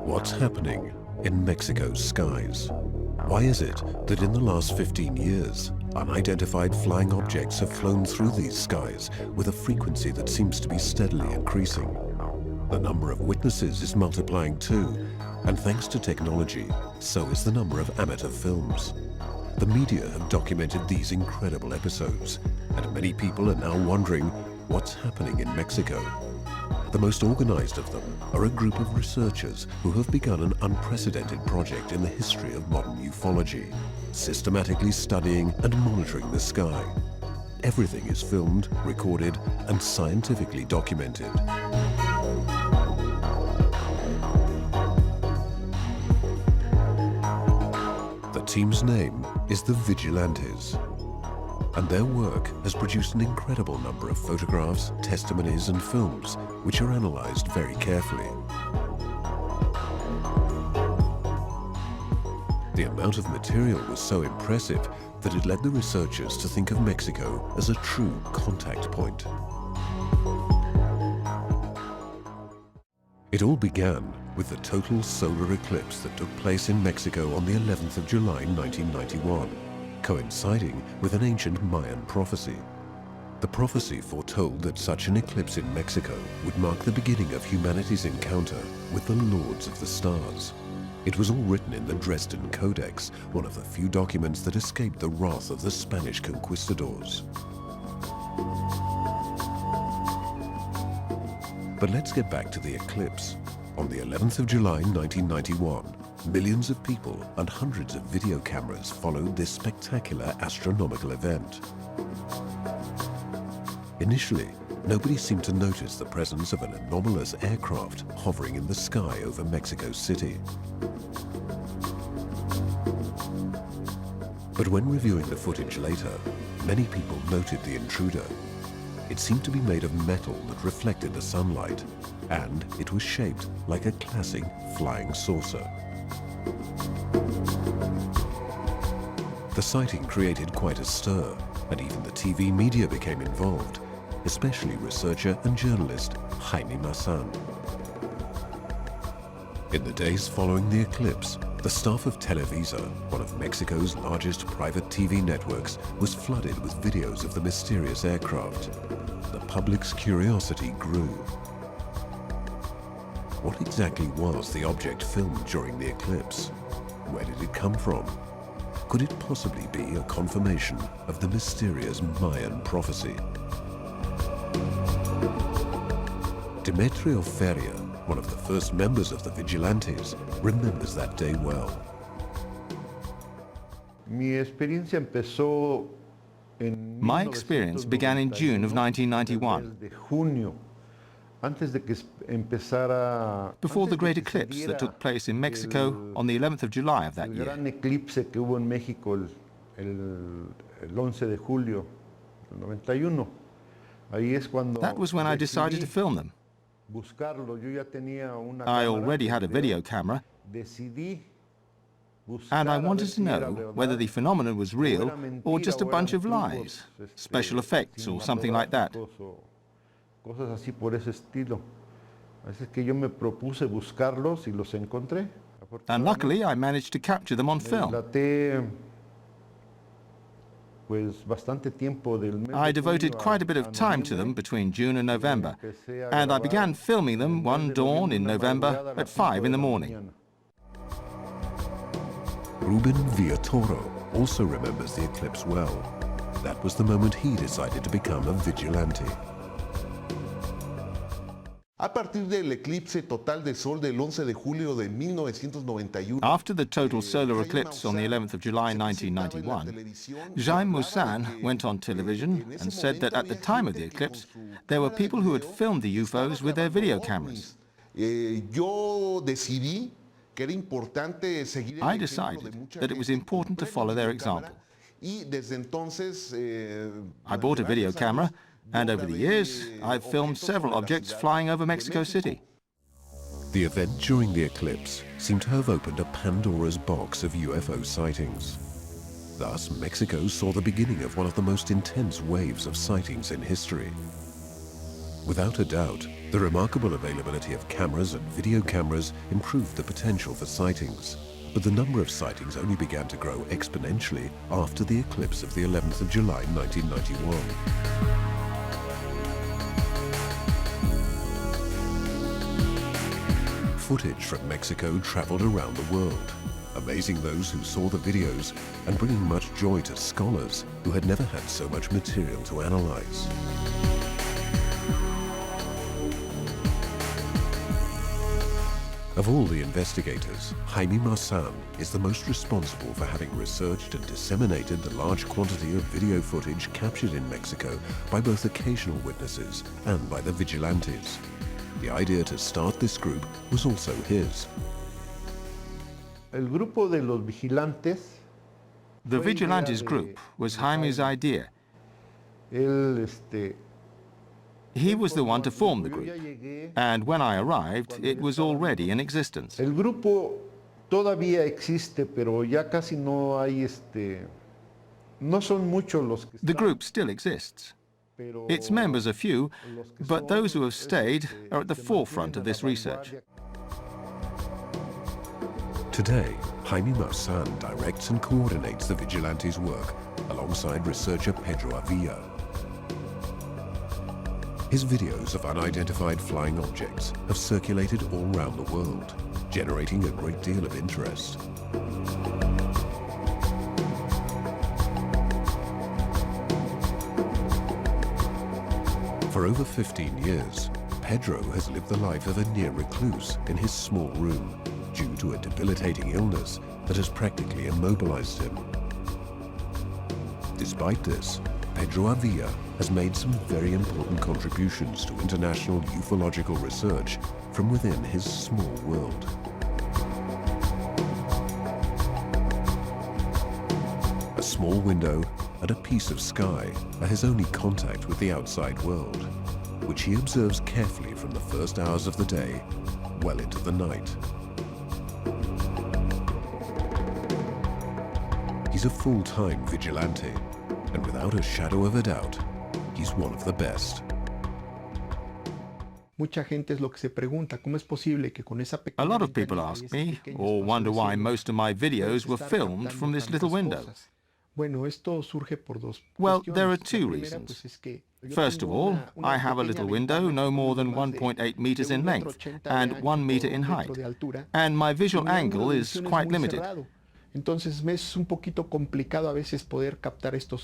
What's happening in Mexico's skies? Why is it that in the last 15 years, unidentified flying objects have flown through these skies with a frequency that seems to be steadily increasing? The number of witnesses is multiplying too, and thanks to technology, so is the number of amateur films. The media have documented these incredible episodes, and many people are now wondering what's happening in Mexico. The most organized of them are a group of researchers who have begun an unprecedented project in the history of modern ufology, systematically studying and monitoring the sky. Everything is filmed, recorded, and scientifically documented. The team's name is the Vigilantes, and their work has produced an incredible number of photographs, testimonies, and films, which are analyzed very carefully. The amount of material was so impressive that it led the researchers to think of Mexico as a true contact point. It all began with the total solar eclipse that took place in Mexico on the 11th of July 1991, coinciding with an ancient Mayan prophecy. The prophecy foretold that such an eclipse in Mexico would mark the beginning of humanity's encounter with the Lords of the Stars. It was all written in the Dresden Codex, one of the few documents that escaped the wrath of the Spanish conquistadors. But let's get back to the eclipse. On the 11th of July 1991, millions of people and hundreds of video cameras followed this spectacular astronomical event. Initially, nobody seemed to notice the presence of an anomalous aircraft hovering in the sky over Mexico City. But when reviewing the footage later, many people noted the intruder. It seemed to be made of metal that reflected the sunlight, and it was shaped like a classic flying saucer. The sighting created quite a stir, and even the TV media became involved, especially researcher and journalist Jaime Maussan. In the days following the eclipse, the staff of Televisa, one of Mexico's largest private TV networks, was flooded with videos of the mysterious aircraft. The public's curiosity grew. What exactly was the object filmed during the eclipse? Where did it come from? Could it possibly be a confirmation of the mysterious Mayan prophecy? Demetrio Feria, one of the first members of the Vigilantes, remembers that day well. My experience began in June of 1991, before the great eclipse that took place in Mexico on the 11th of July of that year. That was when I decided to film them. I already had a video camera, and I wanted to know whether the phenomenon was real or just a bunch of lies, special effects or something like that. And luckily, I managed to capture them on film. I devoted quite a bit of time to them between June and November, and I began filming them one dawn in November at 5 in the morning. Arturo also remembers the eclipse well. That was the moment he decided to become a vigilante. After the total solar eclipse on the 11th of July 1991, Jaime Maussan went on television and said that at the time of the eclipse, there were people who had filmed the UFOs with their video cameras. I decided that it was important to follow their example. I bought a video camera, and over the years, I've filmed several objects flying over Mexico City. The event during the eclipse seemed to have opened a Pandora's box of UFO sightings. Thus, Mexico saw the beginning of one of the most intense waves of sightings in history. Without a doubt, the The remarkable availability of cameras and video cameras improved the potential for sightings, but the number of sightings only began to grow exponentially after the eclipse of the 11th of July 1991. Footage from Mexico traveled around the world, amazing those who saw the videos and bringing much joy to scholars who had never had so much material to analyze. Of all the investigators, Jaime Maussan is the most responsible for having researched and disseminated the large quantity of video footage captured in Mexico by both occasional witnesses and by the Vigilantes. The idea to start this group was also his. El grupo de los Vigilantes. The Vigilantes group was Jaime's idea. He was the one to form the group, and when I arrived, it was already in existence. El grupo todavía existe, pero ya casi no hay no son muchos los que The group still exists. Its members are few, but those who have stayed are at the forefront of this research. Today, Jaime Maussan directs and coordinates the Vigilantes' work alongside researcher Pedro Avila. His videos of unidentified flying objects have circulated all around the world, generating a great deal of interest. For over 15 years, Pedro has lived the life of a near recluse in his small room due to a debilitating illness that has practically immobilized him. Despite this, Pedro Avila has made some very important contributions to international ufological research from within his small world. A small window and a piece of sky are his only contact with the outside world, which he observes carefully from the first hours of the day well into the night. He's a full-time vigilante, and without a shadow of a doubt, he's one of the best. A lot of people ask me, or wonder why most of my videos were filmed from this little window. Well, there are two reasons. First of all, I have a little window no more than 1.8 meters in length and 1 meter in height, and my visual angle is quite limited.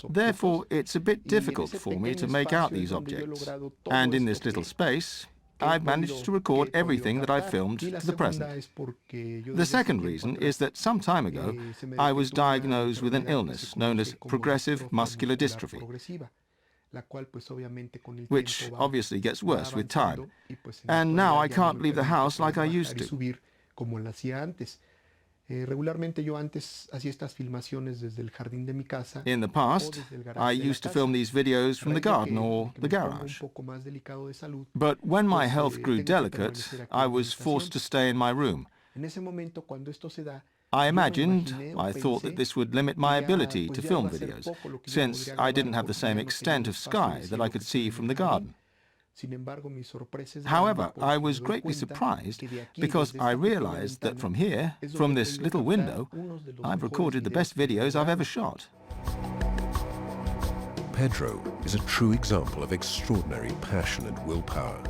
Therefore, it's a bit difficult for me to make out these objects, and in this little space, I've managed to record everything that I've filmed to the present. The second reason is that some time ago, I was diagnosed with an illness known as progressive muscular dystrophy, which obviously gets worse with time, and now I can't leave the house like I used to. In the past, I used to film these videos from the garden or the garage. But when my health grew delicate, I was forced to stay in my room. I thought that this would limit my ability to film videos, since I didn't have the same extent of sky that I could see from the garden. However, I was greatly surprised because I realized that from here, from this little window, I've recorded the best videos I've ever shot. Pedro is a true example of extraordinary passion and willpower.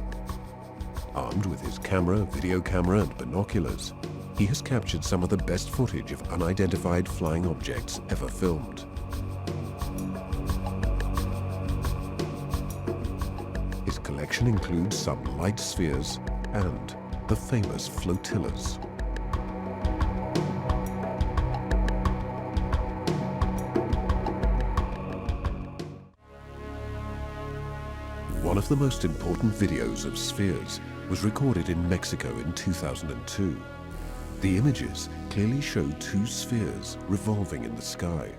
Armed with his camera, video camera, and binoculars, he has captured some of the best footage of unidentified flying objects ever filmed. His collection includes some light spheres and the famous flotillas. One of the most important videos of spheres was recorded in Mexico in 2002. The images clearly show two spheres revolving in the sky.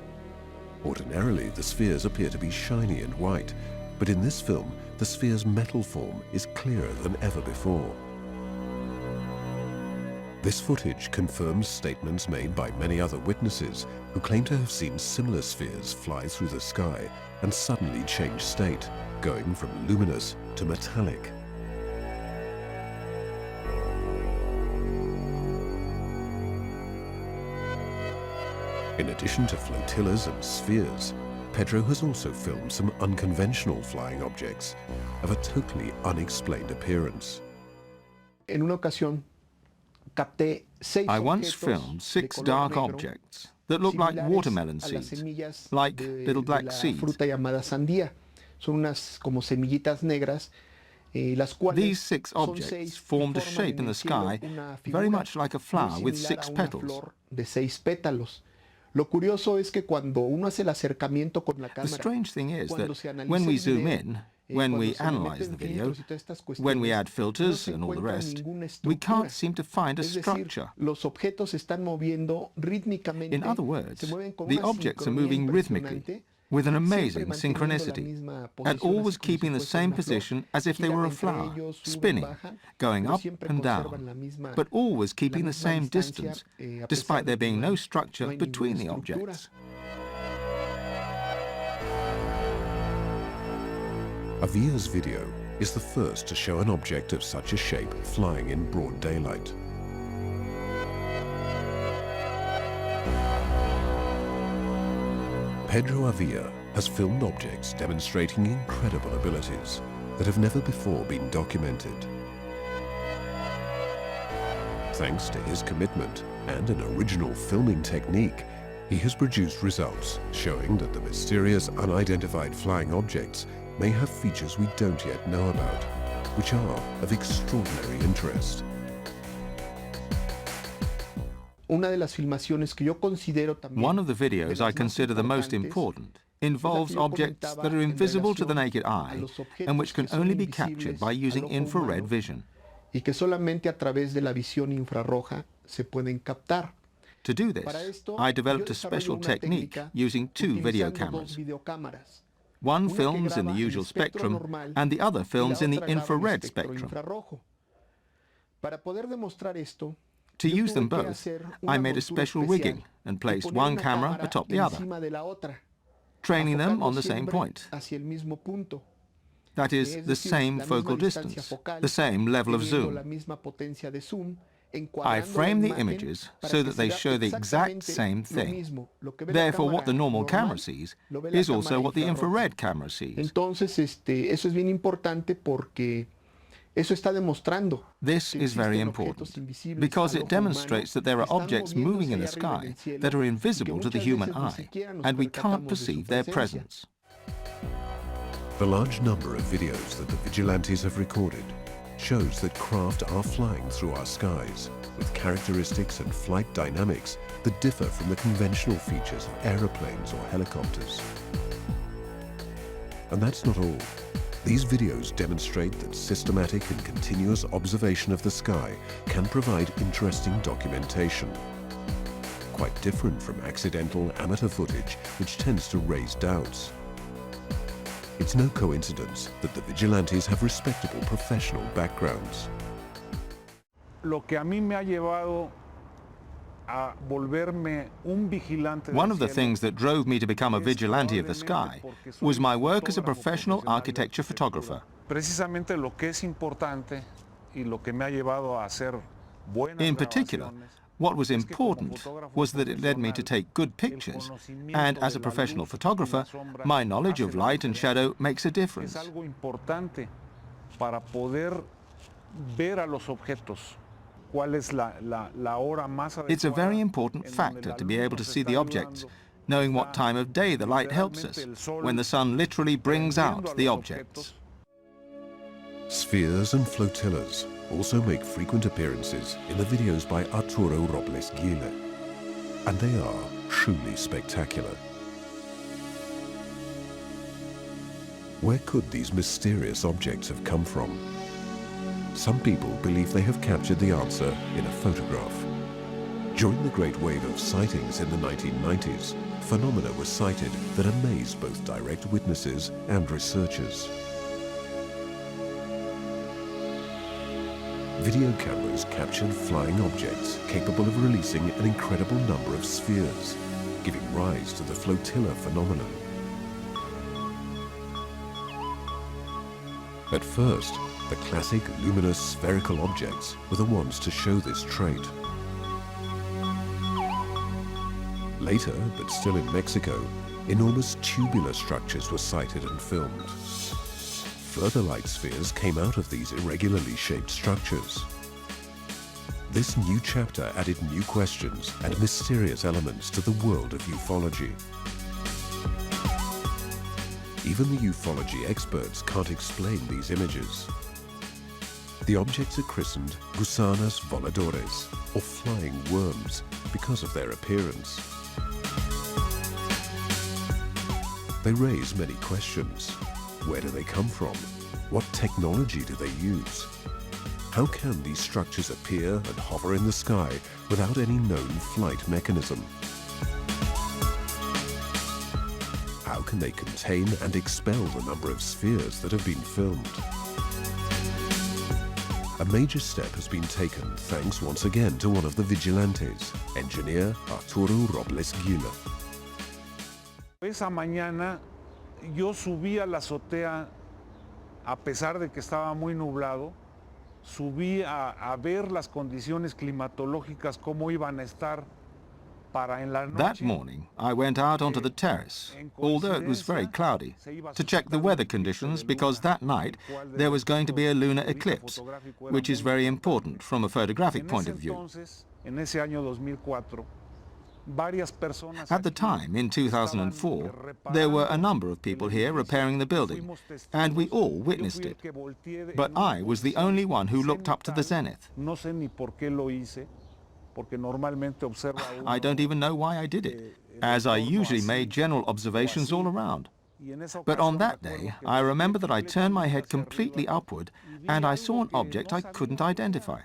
Ordinarily, the spheres appear to be shiny and white, but in this film, the sphere's metal form is clearer than ever before. This footage confirms statements made by many other witnesses who claim to have seen similar spheres fly through the sky and suddenly change state, going from luminous to metallic. In addition to flotillas and spheres, Pedro has also filmed some unconventional flying objects of a totally unexplained appearance. En una ocasión, capté 6 I once objetos filmed de 6 color dark negro, objects that looked like similares watermelon a las seeds, semillas like de little black la seeds. fruta llamada sandía. Son unas como semillitas negras, las cuales These 6 son objects 6 formed a y forman shape en in el the cielo sky una very figura much like a muy flower with similar 6 a una petals. flor de 6 pétalos. Lo curioso es que cuando uno hace el acercamiento con la The cámara, strange thing is cuando that se analiza when we el zoom video, in, when cuando we se le analyze meten the video, filtros y todas estas when we cuestiones, add no filters se and all the encuentra rest, ninguna we can't estructura. seem to find a Es decir, structure. los objetos se están moviendo rítmicamente, In other words, se mueven con the una objects are sincronía moving rhythmically impresionante, with an siempre amazing manteniendo la synchronicity, misma and posición, always así como si keeping the fuese same una flor. position as if they Giran were a entre flower, ellos, suben, spinning, bajan, going pero up siempre and conservan down, la misma, but always la keeping the misma same distancia, distance, a pesar despite de there que being no no hay structure ninguna between the estructura. objects. Avila's video is the first to show an object of such a shape flying in broad daylight. Pedro Avila has filmed objects demonstrating incredible abilities that have never before been documented. Thanks to his commitment and an original filming technique, he has produced results showing that the mysterious unidentified flying objects may have features we don't yet know about, which are of extraordinary interest. Una de las filmaciones que yo considero también One of the de videos las I más consider the most importantes important es la involves que yo objects that are comentaba en invisible to the relación naked a eye los objetos and which que can son only be captured invisibles by using al ojo infrared humano vision. y que solamente a través de la visión infrarroja se pueden captar. To do this, Para esto, I yo developed a desarrollo special una technique técnica using 2 video utilizando cameras. 2 videocámaras. One Una que films in the graba en usual espectro spectrum normal and the other y la films in the otra graba en infrared espectro spectrum. infrarrojo. Para poder demostrar esto, To yo use them tuve que both, hacer I una made a montura special especial rigging and y placed poner one una camera cámara atop the other, encima de la otra, training them enfocando on the same siempre point. hacia el mismo punto. That is, Es the decir, same la misma focal distancia distance, focal, the same level of teniendo zoom. la misma potencia de zoom, I encuadrando frame la the imagen images para so que that se they vea show the exact exactamente same lo thing. mismo. Lo que ve la Therefore, what the cámara normal camera normal, sees lo ve la is also cámara what the infrarroja. infrared camera sees. Entonces, eso es bien importante porque eso está demostrando This que is very existen important objetos invisibles because al it ojo humano demonstrates that there are que están objects moving in the moviéndose ahí arriba en sky el cielo that are y que invisible to the muchas human veces ni eye, siquiera nos and we can't percatamos de su perceive their presencia. presence. The large number of videos that the Vigilantes have recorded shows that craft are flying through our skies with characteristics and flight dynamics that differ from the conventional features of aeroplanes or helicopters. And that's not all. These videos demonstrate that systematic and continuous observation of the sky can provide interesting documentation. Quite different from accidental amateur footage, which tends to raise doubts. It's no coincidence that the Vigilantes have respectable professional backgrounds. Lo que a mí me ha llevado a volverme un vigilante del One of the cielo things that drove me to become a es vigilante of the probablemente sky porque soy was my work as a fotógrafo professional profesional de architecture photographer. arquitectura. Precisamente lo que es importante y lo que me ha llevado a hacer buenas In particular, grabaciones what was es que como important fotógrafo was that it led me to profesional, take good el pictures, conocimiento and as de a la professional luz y la photographer, sombra my knowledge hace of la light and diferencia. shadow makes a Es difference. algo importante para poder ver a los objetos. ¿Cuál es la hora más It's a adecuada very important en donde factor la to be luz able to nos see está the objects, ayudando, knowing what está time of day the light helps us, literalmente el sol when the sun literally brings prendiendo out a the los objects. Spheres and flotillas also make frequent appearances in the videos by Arturo Robles, and they are truly spectacular. Where could these mysterious objects have come from? Some people believe they have captured the answer in a photograph. During the great wave of sightings in the 1990s, phenomena were sighted that amazed both direct witnesses and researchers. Video cameras captured flying objects capable of releasing an incredible number of spheres, giving rise to the flotilla phenomenon. At first, the classic luminous spherical objects were the ones to show this trait. Later, but still in Mexico, enormous tubular structures were sighted and filmed. Further light spheres came out of these irregularly shaped structures. This new chapter added new questions and mysterious elements to the world of ufology. Even the ufology experts can't explain these images. The objects are christened gusanos voladores, or flying worms, because of their appearance. They raise many questions. Where do they come from? What technology do they use? How can these structures appear and hover in the sky without any known flight mechanism? How can they contain and expel the number of spheres that have been filmed? A major step has been taken thanks once again to one of the Vigilantes, engineer Arturo Robles. Esa mañana yo subí a la azotea, a pesar de que estaba muy nublado, subí a ver las condiciones climatológicas, cómo iban a estar para en la noche. That morning, I went out onto the terrace, although it was very cloudy, to check the weather conditions because that night there was going to be a lunar eclipse, which is very important from a photographic point of view. En ese año 2004, at the time, in 2004, there were a number of people here repairing the building, and we all witnessed it. But I was the only one who looked up to the zenith. I don't even know why I did it, as I usually made general observations all around. But on that day, I remember that I turned my head completely upward, and I saw an object I couldn't identify.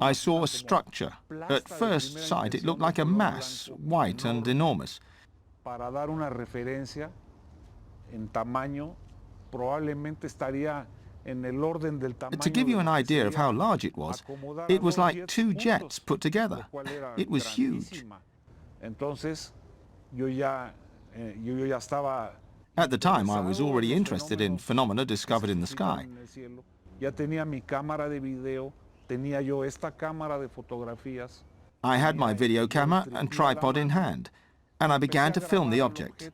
I saw a structure. At first sight, it looked like a mass, white and enormous. Para dar una referencia en tamaño, probablemente estaría en el orden del tamaño. To give you an idea of how large it was like two jets put together. It was huge. Entonces, yo ya estaba. At the time, I was already interested in phenomena discovered in the sky. Ya tenía mi cámara de video, tenía yo esta cámara de fotografías. I had my video camera and tripod in hand, and I began to film the object.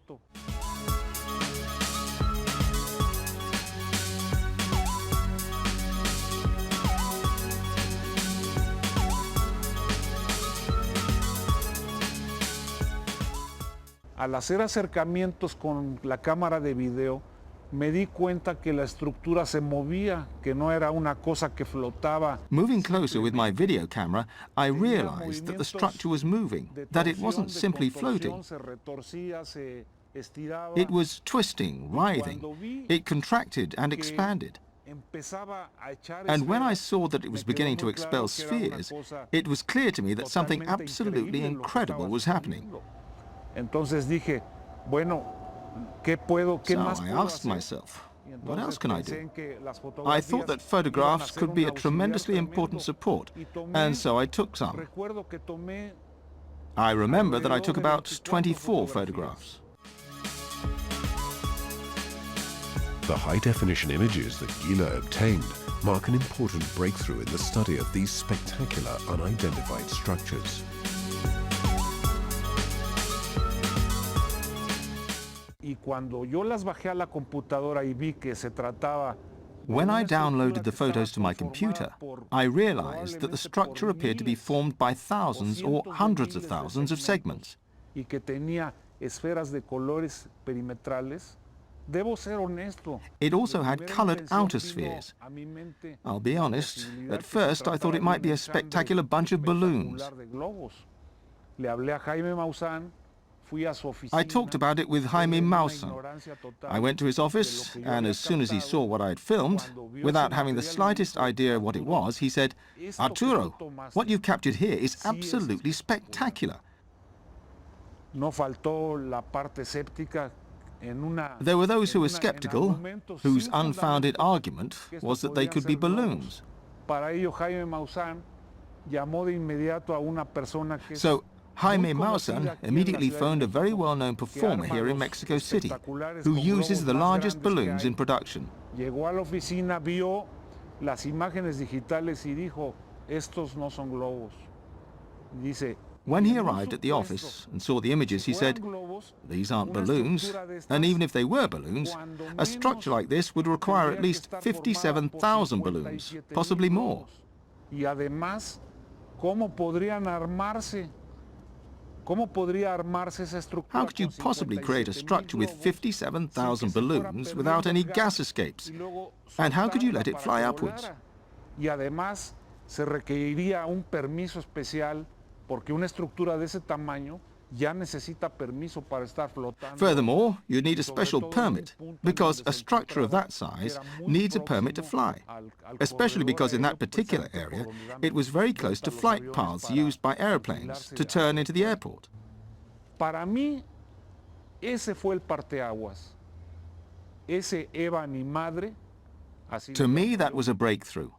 Al hacer acercamientos con la cámara de video, me di cuenta que la estructura se movía, que no era una cosa que flotaba. Moving closer with my video camera, I realized that the structure was moving, that it wasn't simply floating. It was twisting, writhing. It contracted and expanded. And when I saw that it was beginning to expel spheres, it was clear to me that something absolutely incredible was happening. Entonces dije, bueno, so I asked myself, what else can I do? I thought that photographs could be a tremendously important support, and so I took some. I remember that I took about 24 photographs. The high-definition images that Gila obtained mark an important breakthrough in the study of these spectacular unidentified structures. When I downloaded the photos to my computer, I realized that the structure appeared to be formed by thousands or hundreds of thousands of segments. It also had colored outer spheres. I'll be honest, at first I thought it might be a spectacular bunch of balloons. I talked about it with Jaime Maussan. I went to his office, and as soon as he saw what I had filmed, without having the slightest idea what it was, he said, "Arturo, what you've captured here is absolutely spectacular." There were those who were skeptical, whose unfounded argument was that they could be balloons. So Jaime Maussan immediately phoned a very well-known performer here in Mexico City, who uses the largest balloons in production. Llegó a la oficina, vio las imágenes digitales y dijo, estos no son globos. Dice, When he arrived at the office and saw the images, he said, "These aren't balloons, and even if they were balloons, a structure like this would require at least 57,000 balloons, possibly more." Y además, ¿cómo podrían armarse? ¿Cómo podría armarse esa estructura? How could you possibly create a structure with 57,000 balloons without any gas escapes? And how could you let it fly upwards? Y además, se requeriría un permiso especial porque una estructura de ese tamaño ya necesita permiso para estar flotando. Furthermore, you'd need a special permit, because a structure of that size needs a permit to fly, especially because in that particular area it was very close to flight paths used by airplanes to turn into the airport. Para mí, ese fue el parteaguas. Ese Ebani madre. To me, that was a breakthrough.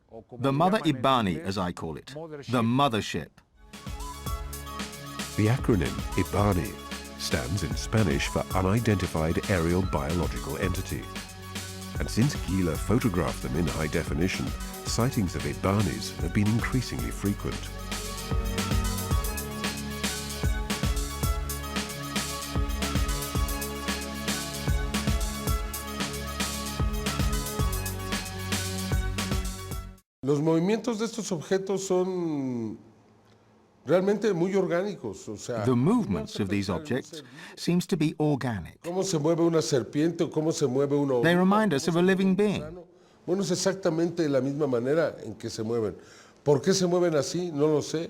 The Mother Ibani, as I call it, the mothership. The acronym IBANI stands in Spanish for Unidentified Aerial Biological Entity. And since Gila photographed them in high definition, sightings of IBANIs have been increasingly frequent. Los movimientos de estos objetos son realmente muy orgánicos, o sea, The movements of these objects seems to be organic. cómo se mueve una serpiente o cómo se mueve una They oruga, remind us of a living being. bueno, es exactamente de la misma manera en que se mueven. ¿Por qué se mueven así? No lo sé.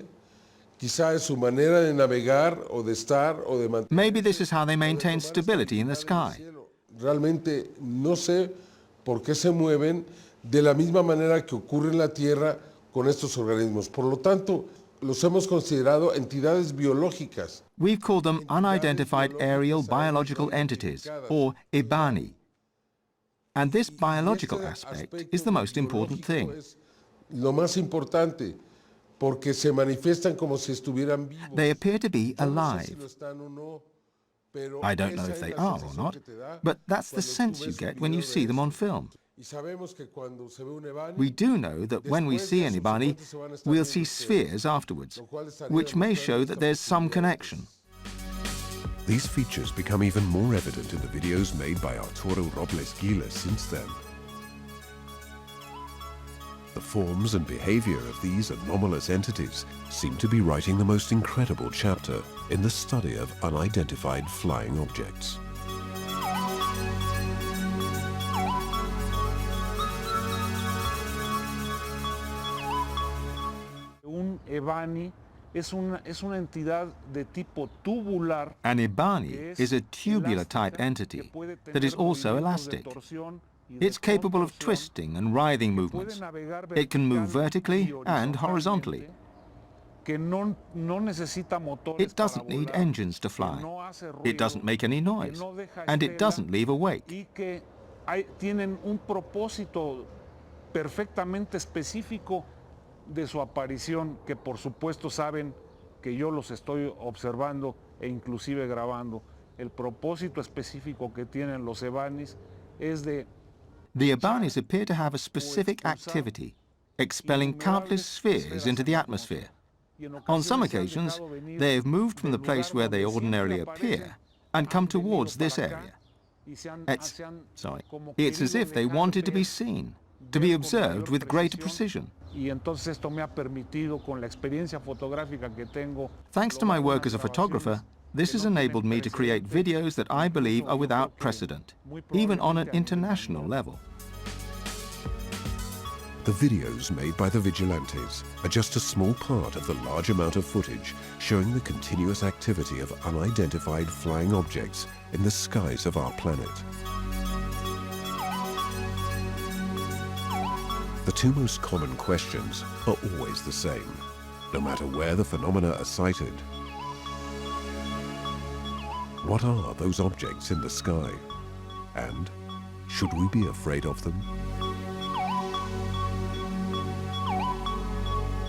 Quizá es su manera de navegar o de estar o de mantener. Maybe this is how they maintain stability in the sky. Realmente no sé por qué se mueven de la misma manera que ocurre en la Tierra con estos organismos. Por lo tanto, los hemos considerado entidades biológicas. We've called them unidentified aerial biological entities, or IBANI. And this biological aspect is the most important thing. Lo más importante, porque se manifiestan como si estuvieran vivos. They appear to be No sé si alive. lo están o no, pero I don't know esa if es they la are or sensación not, que te da but that's the cuando tú sense you ves un get when you video see de them on estos. film. Y sabemos que cuando se ve un Ebani, We do know that when we see an IBANI, we'll see spheres afterwards, which may show that there's some connection. These features become even more evident in the videos made by Arturo Robles Gila since then. The forms and behavior of these anomalous entities seem to be writing the most incredible chapter in the study of unidentified flying objects. Un Ebani es una entidad de tipo tubular. An IBANI is a tubular-type entity that is also elastic. It's capable of twisting and writhing movements. It can move vertically and horizontally. It doesn't need engines to fly. It doesn't make any noise. And it doesn't leave a wake. Y que tienen un propósito perfectamente específico de su aparición, que por supuesto saben que yo los estoy observando e inclusive grabando. El propósito específico que tienen los Ebanis es de The IBANIs appear to have a specific activity, expelling countless spheres into the atmosphere. On some occasions, they have moved from the place where they ordinarily appear and come towards this area. It's as if they wanted to be seen, to be observed with greater precision. Y entonces esto me ha permitido, con la experiencia fotográfica que tengo, Thanks to my work as a photographer, this has enabled me to create videos that I believe are without precedent, even on an international level. The videos made by the Vigilantes are just a small part of the large amount of footage showing the continuous activity of unidentified flying objects in the skies of our planet. The two most common questions are always the same, no matter where the phenomena are sighted. What are those objects in the sky? And should we be afraid of them?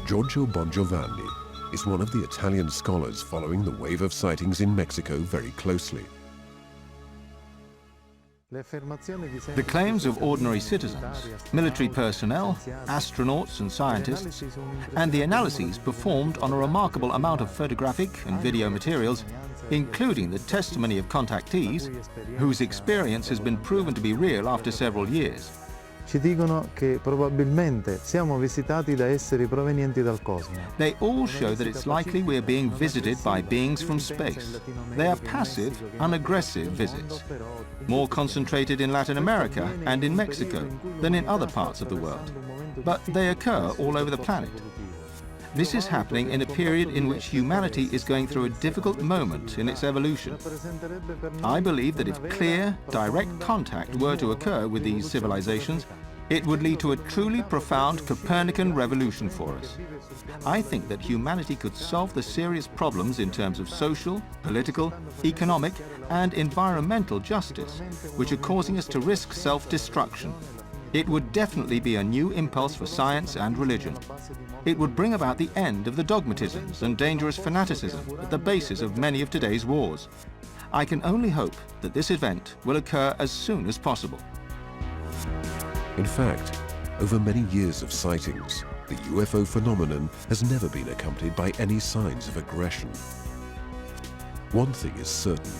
Giorgio Bongiovanni is one of the Italian scholars following the wave of sightings in Mexico very closely. The claims of ordinary citizens, military personnel, astronauts and scientists, and the analyses performed on a remarkable amount of photographic and video materials, including the testimony of contactees, whose experience has been proven to be real after several years. Ci dicono che probabilmente siamo visitati da esseri provenienti dal cosmo. They all show that it's likely we are being visited by beings from space. They are passive, unaggressive visits, more concentrated in Latin America and in Mexico than in other parts of the world. But they occur all over the planet. This is happening in a period in which humanity is going through a difficult moment in its evolution. I believe that if clear, direct contact were to occur with these civilizations, it would lead to a truly profound Copernican revolution for us. I think that humanity could solve the serious problems in terms of social, political, economic, and environmental justice, which are causing us to risk self-destruction. It would definitely be a new impulse for science and religion. It would bring about the end of the dogmatisms and dangerous fanaticism at the basis of many of today's wars. I can only hope that this event will occur as soon as possible. In fact, over many years of sightings, the UFO phenomenon has never been accompanied by any signs of aggression. One thing is certain: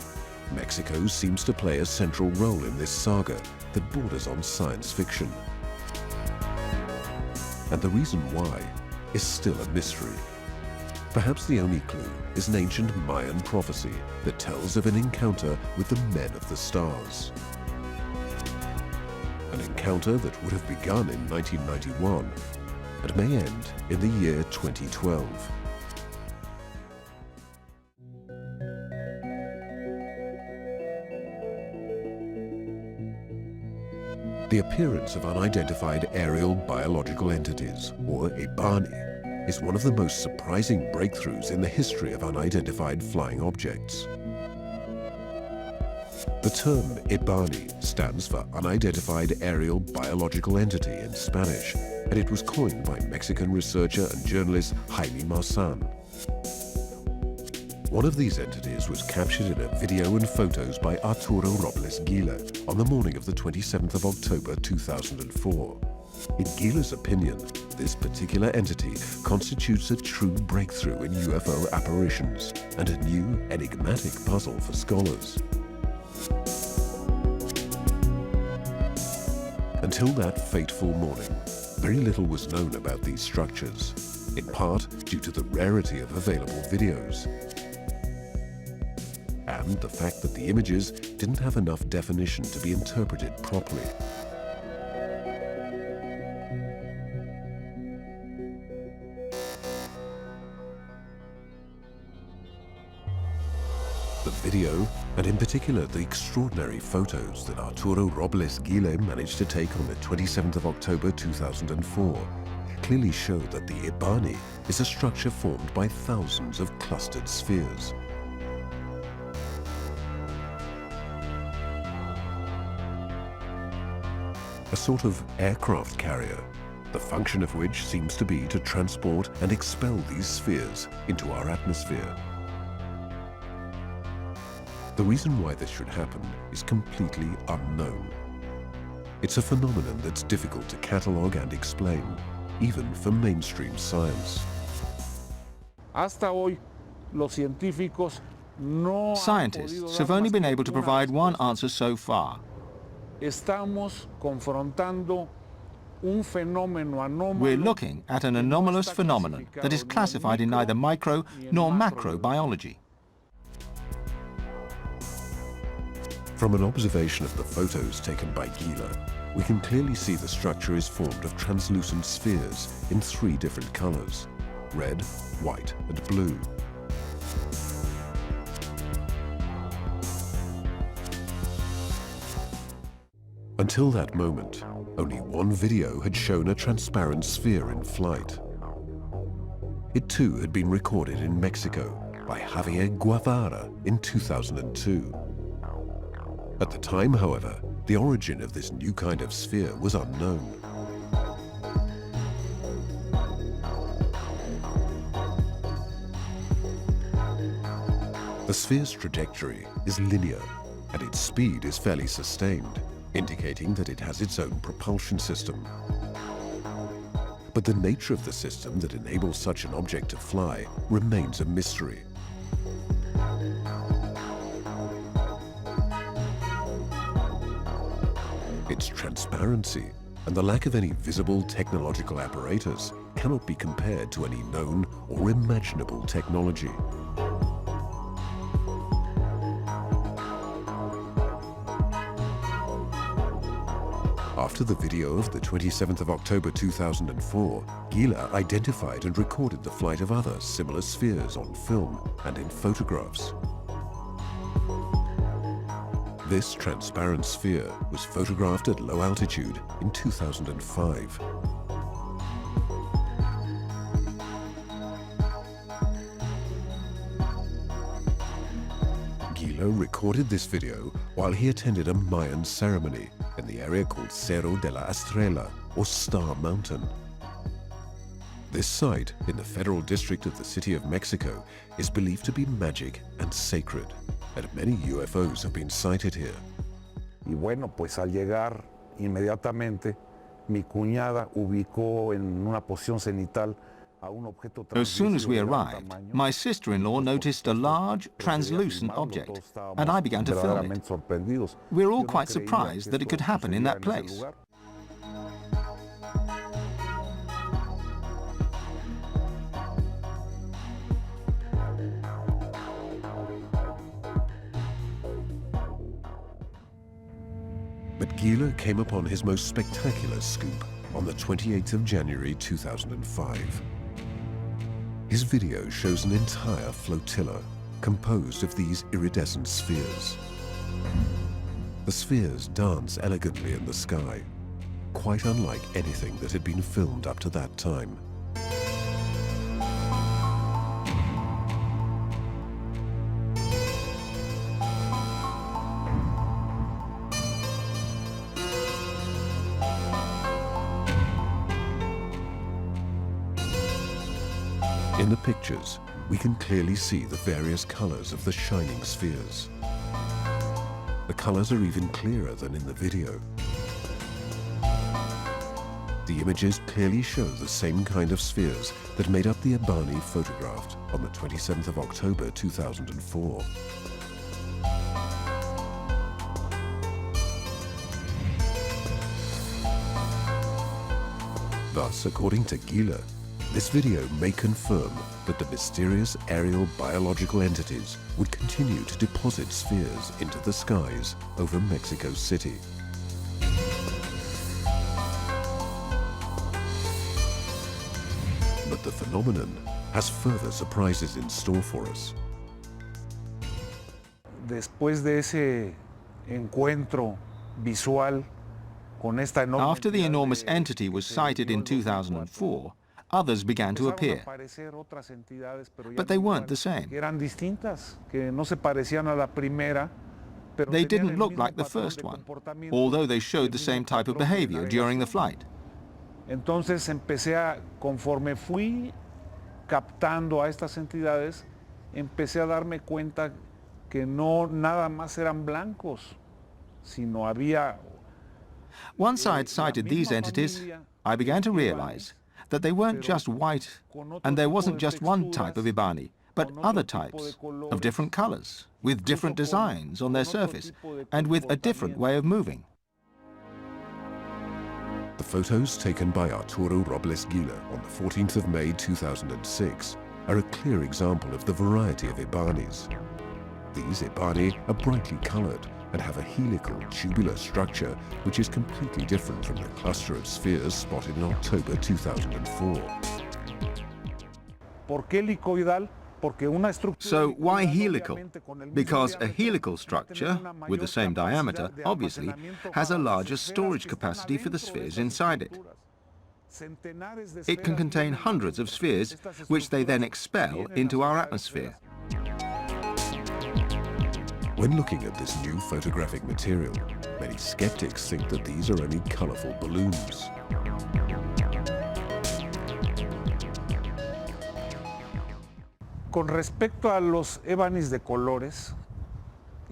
Mexico seems to play a central role in this saga that borders on science fiction. And the reason why is still a mystery. Perhaps the only clue is an ancient Mayan prophecy that tells of an encounter with the men of the stars. An encounter that would have begun in 1991 and may end in the year 2012. The appearance of unidentified aerial biological entities, or EBANI, is one of the most surprising breakthroughs in the history of unidentified flying objects. The term EBANI stands for Unidentified Aerial Biological Entity in Spanish, and it was coined by Mexican researcher and journalist Jaime Maussan. One of these entities was captured in a video and photos by Arturo Robles on the morning of the 27th of October 2004. In Gila's opinion, this particular entity constitutes a true breakthrough in UFO apparitions and a new, enigmatic puzzle for scholars. Until that fateful morning, very little was known about these structures, in part due to the rarity of available videos, and the fact that the images didn't have enough definition to be interpreted properly. The video, and in particular the extraordinary photos that Arturo Robles managed to take on the 27th of October 2004, clearly show that the EBANI is a structure formed by thousands of clustered spheres. A sort of aircraft carrier, the function of which seems to be to transport and expel these spheres into our atmosphere. The reason why this should happen is completely unknown. It's a phenomenon that's difficult to catalogue and explain, even for mainstream science. Hasta hoy, los científicos no han Scientists podido have dar only más been que able to una provide one respuesta. answer so far. Estamos confrontando un fenómeno anómalo. We're looking at an anomalous phenomenon that is classified in neither micro nor macrobiology. From an observation of the photos taken by Gila, we can clearly see the structure is formed of translucent spheres in 3 different colors: red, white, and blue. Until that moment, only one video had shown a transparent sphere in flight. It too had been recorded in Mexico by Javier Guevara in 2002. At the time, however, the origin of this new kind of sphere was unknown. The sphere's trajectory is linear, and its speed is fairly sustained, indicating that it has its own propulsion system. But the nature of the system that enables such an object to fly remains a mystery. Its transparency and the lack of any visible technological apparatus cannot be compared to any known or imaginable technology. After the video of the 27th of October 2004, Gila identified and recorded the flight of other similar spheres on film and in photographs. This transparent sphere was photographed at low altitude in 2005. Gila recorded this video while he attended a Mayan ceremony in the area called Cerro de la Estrella, or Star Mountain. This site in the federal district of the city of Mexico is believed to be magic and sacred, and many UFOs have been sighted here. Y bueno, pues al llegar inmediatamente, mi cuñada ubicó en una posición cenital a un objeto As soon as we translúcido de gran arrived, tamaño. my sister-in-law noticed a large, translucent object, and I began to film it. Verdaderamente sorprendidos. We're all Yo no quite creía surprised que that it esto could happen in that sucediera en ese place. lugar. But Gila came upon his most spectacular scoop on the 28th of January 2005. His video shows an entire flotilla composed of these iridescent spheres. The spheres dance elegantly in the sky, quite unlike anything that had been filmed up to that time. In the pictures, we can clearly see the various colors of the shining spheres. The colors are even clearer than in the video. The images clearly show the same kind of spheres that made up the Ebani photographed on the 27th of October 2004. Thus, according to Gila, this video may confirm that the mysterious aerial biological entities would continue to deposit spheres into the skies over Mexico City. But the phenomenon has further surprises in store for us. Después de ese encuentro visual con esta enorme After the entidad enormous de- entity was que se sighted vio in el 2004, 2004, others began to empezaron a appear. aparecer otras entidades, pero ya But they no weren't iguales, the same. que eran distintas, que no se parecían a la primera, pero They tenían didn't el look mismo like the patrón first de one, comportamiento, although they el showed the mismo same type of patrón de behavior during the navegación. flight. Entonces empecé a, conforme fui captando a estas entidades, empecé a darme cuenta que no nada más eran blancos, sino había Once I had sighted these entities, I began to realize that they weren't just white, and there wasn't just one type of Ibani, but other types of different colors, with different designs on their surface, and with a different way of moving. The photos taken by Arturo Robles Gila on the 14th of May 2006 are a clear example of the variety of Ibanis. These Ibani are brightly colored and have a helical tubular structure which is completely different from the cluster of spheres spotted in October 2004. ¿Por qué helicoidal? Porque una estructura So why helicoidal, helical? obviamente, con el mismo Because a diámetro, helical va a tener structure, una with the mayor same diameter, capacidad de obviously, almacenamiento has a para las larger esferas storage que están capacity for the adentro de spheres esas inside it. estructuras. Centenares de It can esferas contain vienen hundreds of adentro. spheres, Estas which they then estructuras expel vienen into a our ser atmosphere. When looking at this new photographic material, many skeptics think that these are only colorful balloons. Con respecto a los ébanis de colores,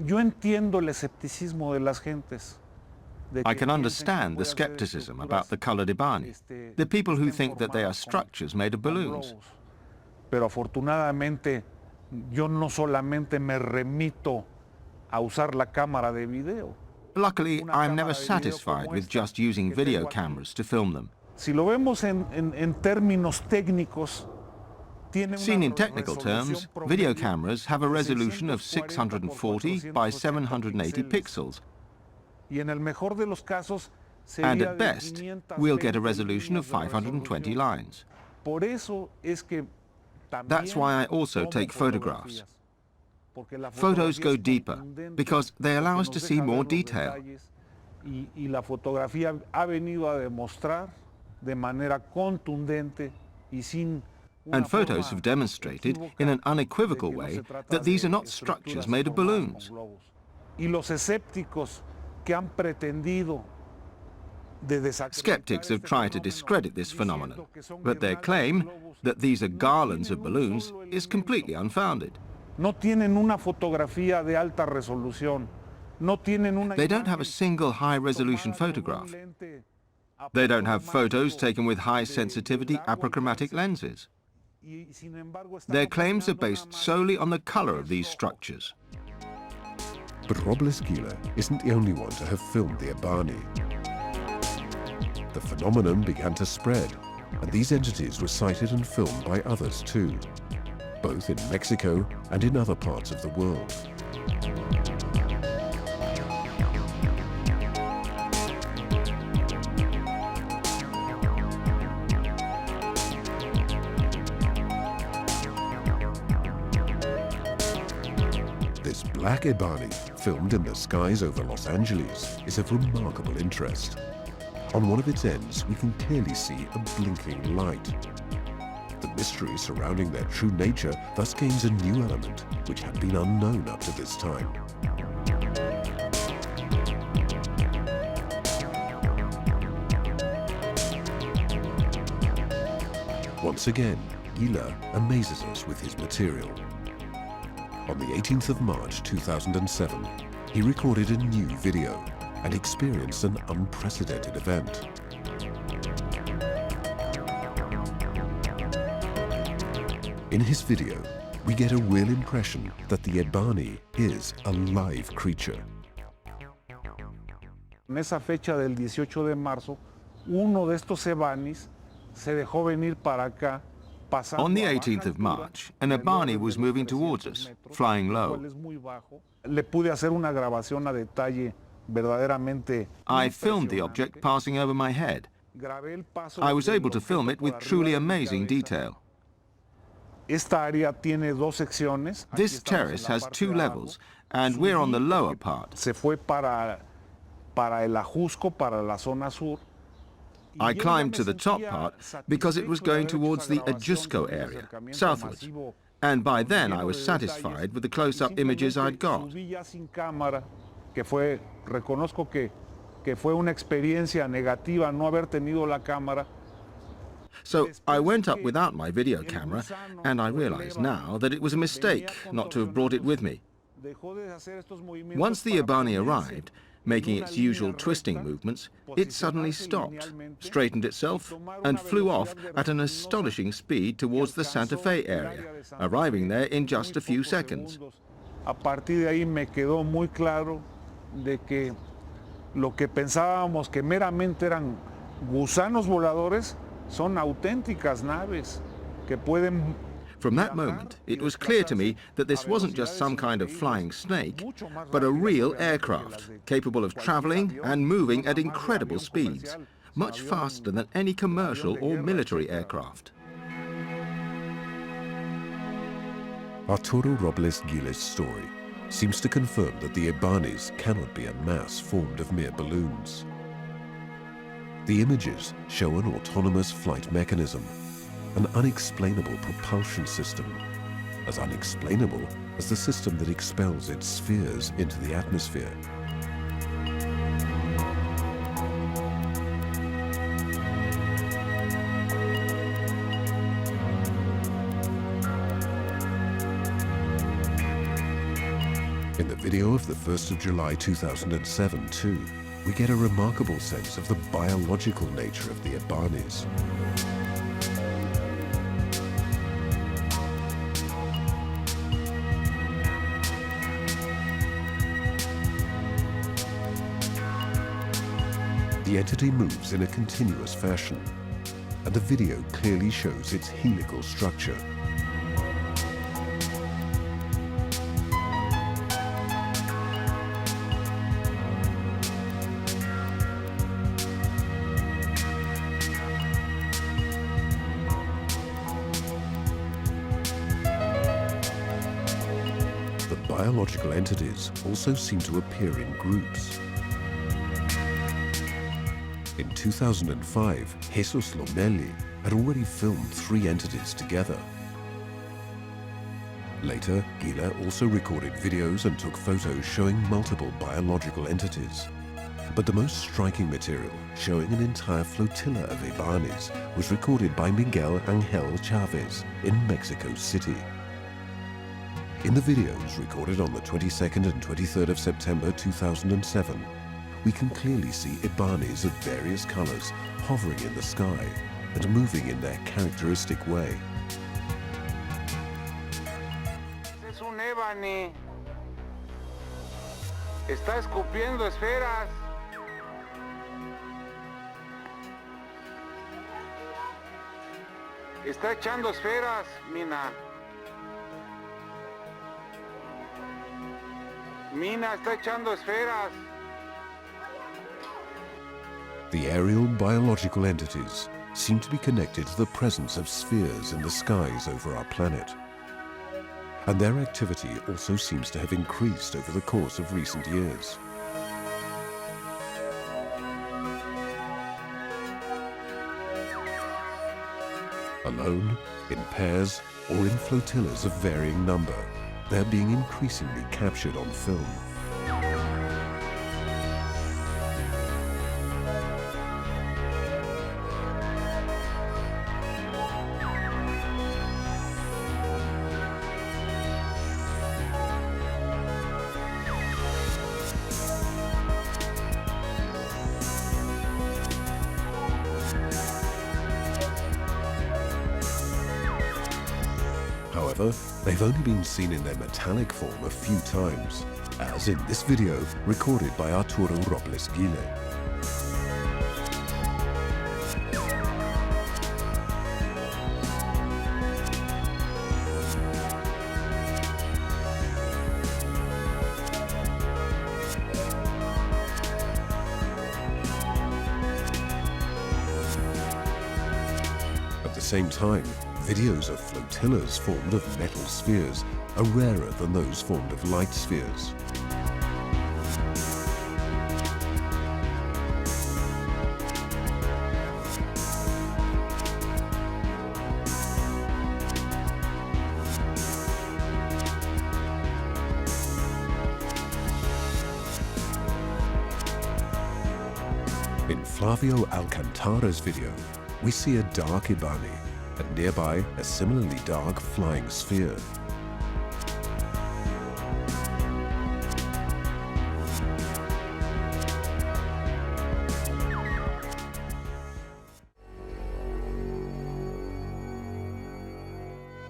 Yo entiendo el escepticismo de las gentes. I can understand the skepticism about the colored Ibani, the people who think that they are structures made of balloons. Pero afortunadamente yo no solamente me remito a usar la cámara de video. Luckily, I'm never satisfied with just using video cameras to film them. Si lo vemos en términos técnicos, Seen in technical terms, video cameras have a resolution of 640 by 780 pixels, y en el mejor de los casos and sería at de best, 520 we'll get a resolution of 520 lines. Por eso es que That's why I also tomo take photographs. fotografías, porque la Photos fotografía go es deeper contundente, because they allow us porque to nos see deja more ver los detail. detalles, y la fotografía ha venido a demostrar de manera contundente y sin una And photos forma have demonstrated in an unequivocal de que no way se trata that these de are not estructuras structures made of formadas balloons. con globos. Y los escépticos que han pretendido de desacreditar Skeptics have este tried to fenómeno, discredit this phenomenon, diciendo que son but their guirnaldas de claim globos, that these are no garlands of tienen un balloons solo is elemento. completely unfounded. No tienen una fotografía de alta resolución. No tienen una They don't have a imagen single high-resolution tomada con un photograph. lente They don't have photos apochromático taken with del high-sensitivity agua que aprochromatic hace, lenses. y sin embargo están Their claims are opinando based nada más solely on the color que of es these rojo. structures. But Robles Gila isn't the only one to have filmed the Ibani. The phenomenon began to spread, and these entities were sighted and filmed by others too, both in Mexico and in other parts of the world. This black Ibani, filmed in the skies over Los Angeles, is of remarkable interest. On one of its ends, we can clearly see a blinking light. The mystery surrounding their true nature thus gains a new element, which had been unknown up to this time. Once again, Gila amazes us with his material. On the 18th of March 2007, he recorded a new video and experienced an unprecedented event. In his video, we get a real impression that the Ibani is a live creature. En esa fecha del 18 de marzo, uno de estos Ibanis se dejó venir para acá. On the 18th of March, an Ibani was moving towards us, flying low. Le pude hacer una grabación a detalle verdaderamente. I filmed the object passing over my head. I was able to film it with truly amazing detail. Esta área tiene dos secciones. This terrace has two levels, and we're on the lower part. Se fue para el Ajusco, para la zona sur. I climbed to the top part because it was going towards the Ajusco area, southwards. And by then I was satisfied with the close-up images I'd got. Reconozco que fue una experiencia negativa no haber tenido la cámara. So I went up without my video camera, and I realize now that it was a mistake not to have brought it with me. Once the Ibani arrived, making its usual twisting movements, it suddenly stopped, straightened itself, and flew off at an astonishing speed towards the Santa Fe area, arriving there in just a few seconds. A partir de ahí me quedó muy claro de que lo que pensábamos que meramente eran gusanos voladores son auténticas naves que pueden. From that moment, it was clear to me that this wasn't just some kind of flying snake, but a real aircraft, capable of traveling and moving at incredible speeds, much faster than any commercial or military aircraft. Arturo Robles Gila's story seems to confirm that the Ibanis cannot be a mass formed of mere balloons. The images show an autonomous flight mechanism, an unexplainable propulsion system, as unexplainable as the system that expels its spheres into the atmosphere. In the video of the 1st of July 2007 too, we get a remarkable sense of the biological nature of the Ibanis. The entity moves in a continuous fashion, and the video clearly shows its helical structure. The biological entities also seem to appear in groups. In 2005, Jesus Lomelli had already filmed 3 entities together. Later, Gila also recorded videos and took photos showing multiple biological entities. But the most striking material, showing an entire flotilla of Ibanis, was recorded by Miguel Angel Chavez in Mexico City. In the videos recorded on the 22nd and 23rd of September 2007, we can clearly see Ibanis of various colors hovering in the sky and moving in their characteristic way. Es un Ebani. Está escupiendo esferas. Está echando esferas, Mina. Mina está echando esferas. The aerial biological entities seem to be connected to the presence of spheres in the skies over our planet. And their activity also seems to have increased over the course of recent years. Alone, in pairs, or in flotillas of varying number, they're being increasingly captured on film. However, they've only been seen in their metallic form a few times, as in this video recorded by Arturo Robles. At the same time, videos of flotillas formed of metal spheres are rarer than those formed of light spheres. In Flavio Alcantara's video, we see a dark Ibani, and nearby a similarly dark flying sphere.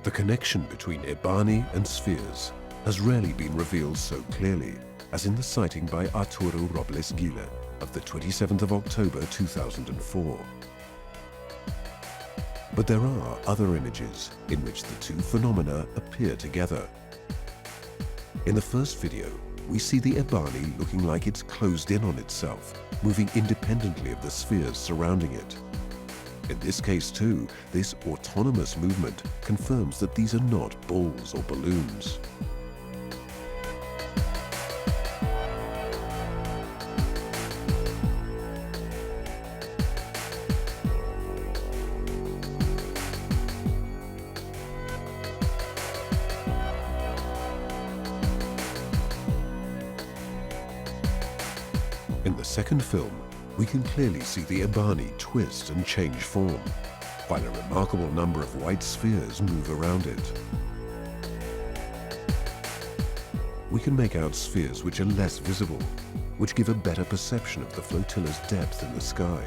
The connection between Ibani and spheres has rarely been revealed so clearly as in the sighting by Arturo Robles of the 27th of October 2004. But there are other images in which the two phenomena appear together. In the first video, we see the Ibani looking like it's closed in on itself, moving independently of the spheres surrounding it. In this case too, this autonomous movement confirms that these are not balls or balloons. In the second film, we can clearly see the Ibani twist and change form, while a remarkable number of white spheres move around it. we can make out spheres which are less visible, which give a better perception of the flotilla's depth in the sky.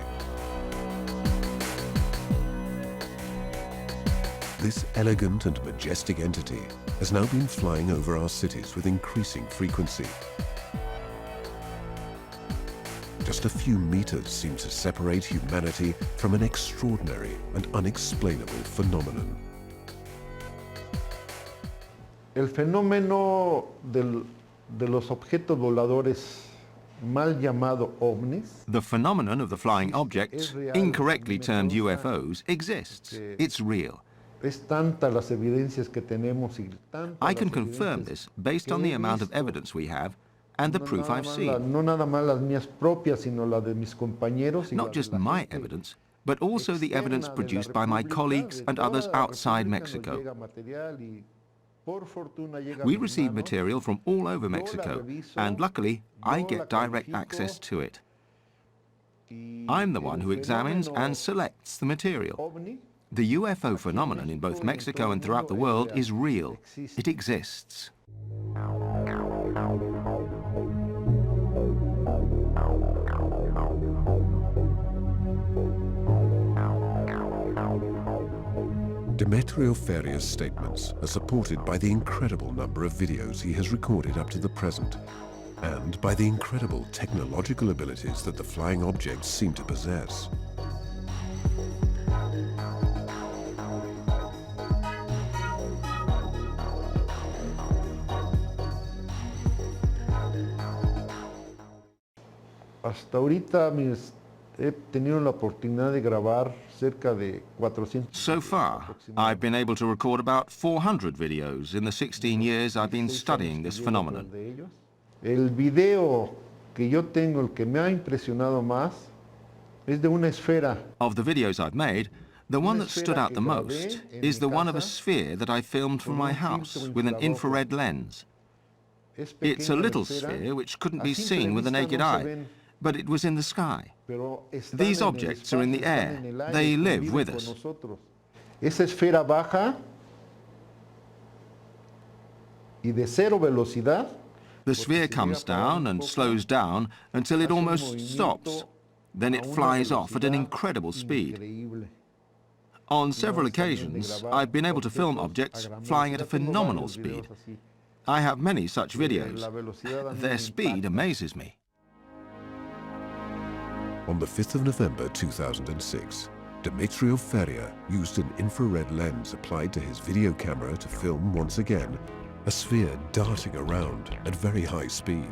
This elegant and majestic entity has now been flying over our cities with increasing frequency. Just a few meters seem to separate humanity from an extraordinary and unexplainable phenomenon. El fenómeno de los objetos voladores mal llamado ovnis. The phenomenon of the flying objects, incorrectly termed UFOs, exists. It's real. Es tanta las evidencias que tenemos y tanta I can las confirm evidencias this based on que the he amount of visto. evidence we have and the No proof nada I've más seen. no nada más las mías propias, sino la de mis compañeros y la Not de just la my gente evidence, but also the evidence externa de la produced by my República, colleagues de and toda others la outside República nos Mexico. llega material y por fortuna llega a We mis receive manos. material from all over Yo la Mexico, reviso, and luckily, I yo la get direct califico, access to it. y I'm the one el who examines fenómeno and selects the material. ovni The UFO phenomenon in both Mexico and throughout the world is real. It exists. Demetrio Feria's statements are supported by the incredible number of videos he has recorded up to the present, and by the incredible technological abilities that the flying objects seem to possess. Hasta ahorita he tenido la oportunidad de grabar cerca de 400. So far, I've been able to record about 400 videos in the 16 years I've been studying this phenomenon. El video que yo tengo, el que me ha impresionado más, es de una esfera. Of the videos I've made, the one that stood out the most is the one of a sphere that I filmed from my house with an infrared lens. It's a little sphere which couldn't be seen with the naked eye, but it was in the sky. These objects are in the air. They live with us. Esa esfera baja y de cero velocidad. The sphere comes down and slows down until it almost stops. Then it flies off at an incredible speed. On several occasions, I've been able to film objects flying at a phenomenal speed. I have many such videos. Their speed amazes me. On the 5th of November 2006, Demetrio Feria used an infrared lens applied to his video camera to film once again a sphere darting around at very high speed.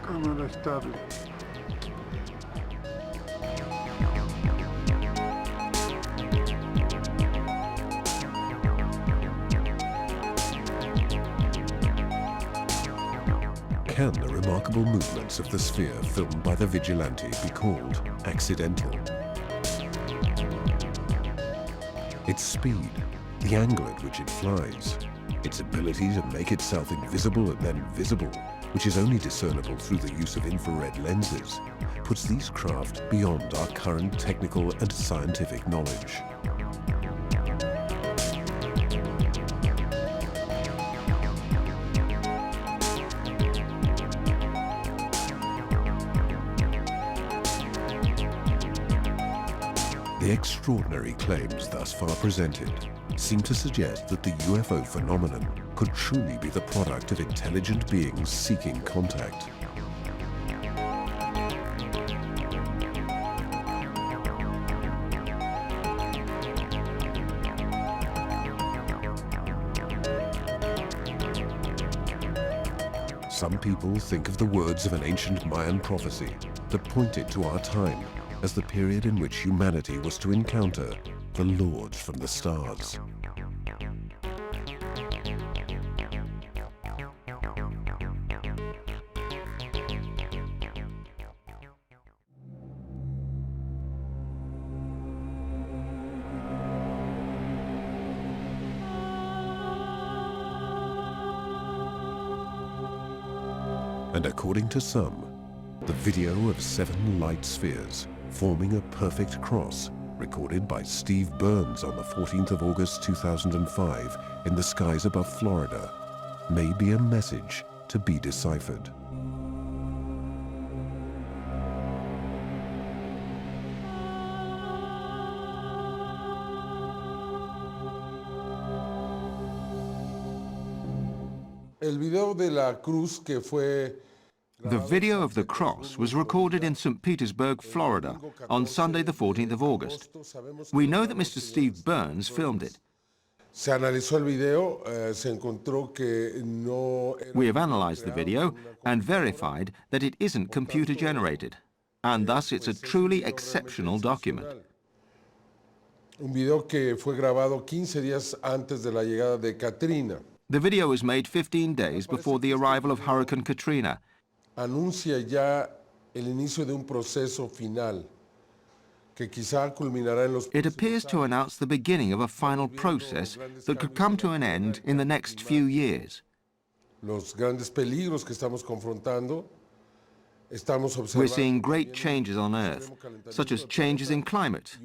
Cámara estable. Can the remarkable movements of the sphere filmed by the Vigilante be called accidental? Its speed, the angle at which it flies, its ability to make itself invisible and then visible, which is only discernible through the use of infrared lenses, puts these craft beyond our current technical and scientific knowledge. The extraordinary claims thus far presented seem to suggest that the UFO phenomenon could truly be the product of intelligent beings seeking contact. Some people think of the words of an ancient Mayan prophecy that pointed to our time as the period in which humanity was to encounter the lords from the stars. And according to some, the video of 7 light spheres forming a perfect cross, recorded by Steve Burns on the 14th of August 2005 in the skies above Florida, may be a message to be deciphered. El video de la cruz que fue The video of the cross was recorded in St. Petersburg, Florida, on Sunday the 14th of August. We know that Mr. Steve Burns filmed it. Se analizó el video, se encontró que no era We have analyzed the video and verified that it isn't computer-generated, and thus it's a truly exceptional document. un video que fue grabado 15 días antes de la llegada de Katrina. The video was made 15 days before the arrival of Hurricane Katrina. Anuncia ya el inicio de un proceso final que quizá culminará en los It appears to announce the beginning of a final process that could come to an end in the next few years. los grandes peligros que estamos confrontando. Estamos We're observando seeing great changes on Earth, such as changes in climate.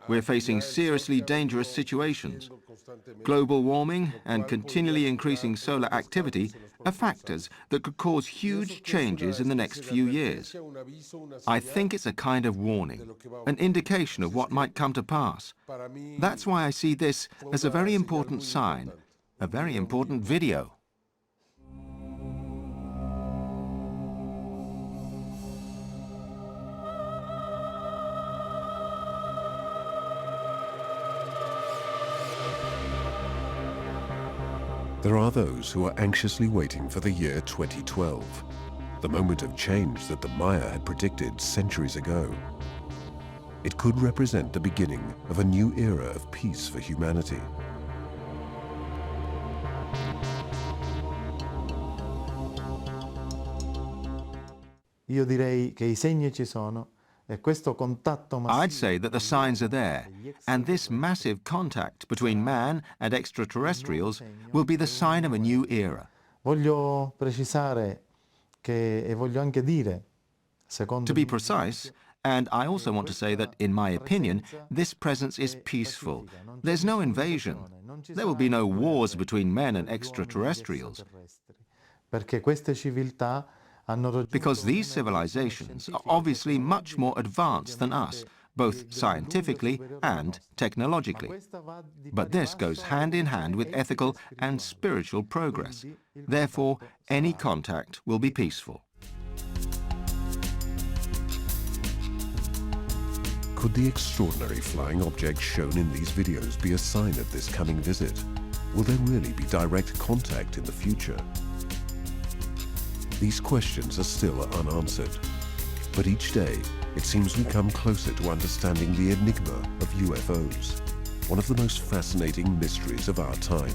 We're facing seriously dangerous situations. Global warming and continually increasing solar activity are factors that could cause huge changes in the next few years. I think it's a kind of warning, an indication of what might come to pass. That's why I see this as a very important sign, a very important video. There are those who are anxiously waiting for the year 2012, the moment of change that the Maya had predicted centuries ago. It could represent the beginning of a new era of peace for humanity. Io direi che I segni ci sono e questo contatto I'd say that the signs are there, and this massive contact between man and extraterrestrials will be the sign of a new era. Voglio precisare che, e voglio anche dire, secondo To be precise, and I also want to say that, in my opinion, this presence is peaceful. There's no invasion. There will be no wars between men and extraterrestrials. perché queste civiltà hanno raggiunto Because these civilizations are obviously much more advanced than us, both scientifically and technologically. But this goes hand in hand with ethical and spiritual progress. Therefore, any contact will be peaceful. Could the extraordinary flying objects shown in these videos be a sign of this coming visit? Will there really be direct contact in the future? These questions are still unanswered, but each day it seems we come closer to understanding the enigma of UFOs, one of the most fascinating mysteries of our time.